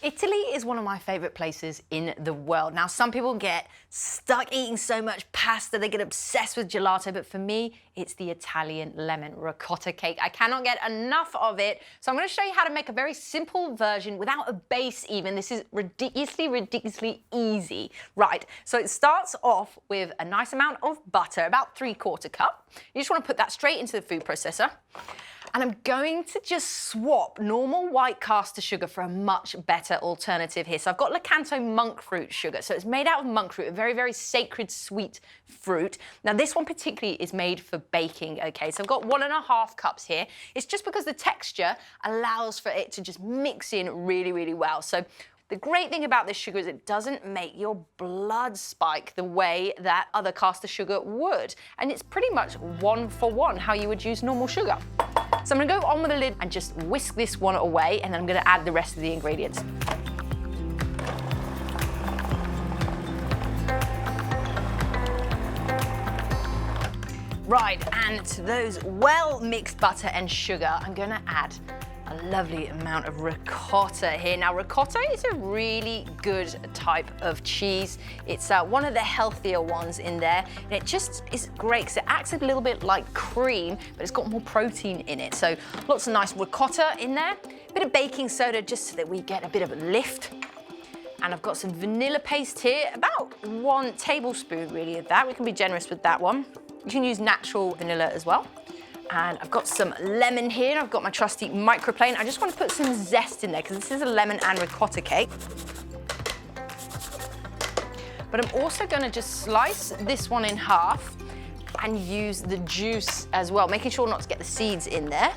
Italy is one of my favourite places in the world. Now, some people get stuck eating so much pasta, they get obsessed with gelato, but for me, it's the Italian lemon ricotta cake. I cannot get enough of it, so I'm going to show you how to make a very simple version without a base even. This is ridiculously easy. Right, so it starts off with a nice amount of butter, about 3/4 cup. You just want to put that straight into the food processor. And I'm going to just swap normal white caster sugar for a much better alternative here. So I've got Lecanto monk fruit sugar. So it's made out of monk fruit, a very, very sacred sweet fruit. Now this one particularly is made for baking, okay? So I've got 1.5 cups here. It's just because the texture allows for it to just mix in really, really well. So the great thing about this sugar is it doesn't make your blood spike the way that other caster sugar would. And it's pretty much 1-for-1 how you would use normal sugar. So I'm gonna go on with the lid and just whisk this one away, and then I'm gonna add the rest of the ingredients. Right, and to those well-mixed butter and sugar, I'm gonna add a lovely amount of ricotta here. Now, ricotta is a really good type of cheese. It's one of the healthier ones in there, and it just is great because it acts a little bit like cream, but it's got more protein in it. So lots of nice ricotta in there, a bit of baking soda just so that we get a bit of a lift. And I've got some vanilla paste here, about 1 tablespoon really of that. We can be generous with that one. You can use natural vanilla as well. And I've got some lemon here, and I've got my trusty microplane. I just want to put some zest in there because this is a lemon and ricotta cake. But I'm also going to just slice this one in half and use the juice as well, making sure not to get the seeds in there.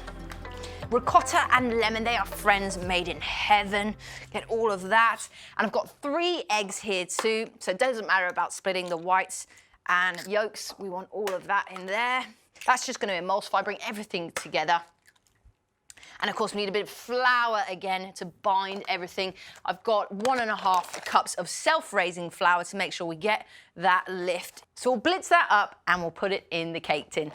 Ricotta and lemon, they are friends made in heaven. Get all of that. And I've got 3 eggs here too, so it doesn't matter about splitting the whites and yolks. We want all of that in there. That's just going to emulsify, bring everything together. And of course, we need a bit of flour again to bind everything. I've got 1.5 cups of self-raising flour to make sure we get that lift. So we'll blitz that up and we'll put it in the cake tin.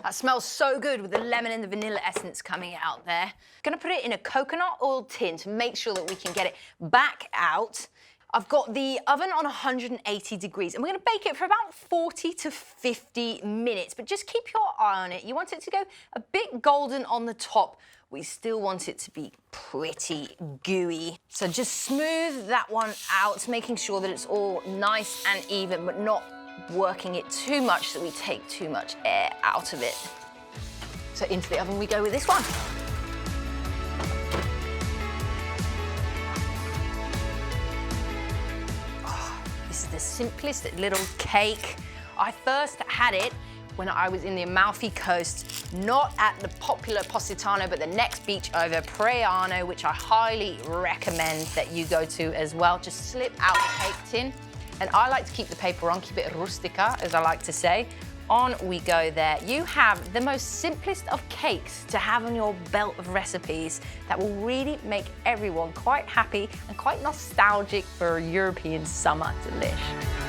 That smells so good with the lemon and the vanilla essence coming out there. Gonna put it in a coconut oil tin to make sure that we can get it back out. I've got the oven on 180 degrees, and we're gonna bake it for about 40 to 50 minutes, but just keep your eye on it. You want it to go a bit golden on the top. We still want it to be pretty gooey. So just smooth that one out, making sure that it's all nice and even, but not working it too much so we take too much air out of it. So into the oven we go with this one. Oh, this is the simplest little cake. I first had it when I was in the Amalfi Coast, not at the popular Positano, but the next beach over, Preano, which I highly recommend that you go to as well. Just slip out the cake tin. And I like to keep the paper on, keep it rustica, as I like to say. On we go there. You have the most simplest of cakes to have on your belt of recipes that will really make everyone quite happy and quite nostalgic for a European summer delish.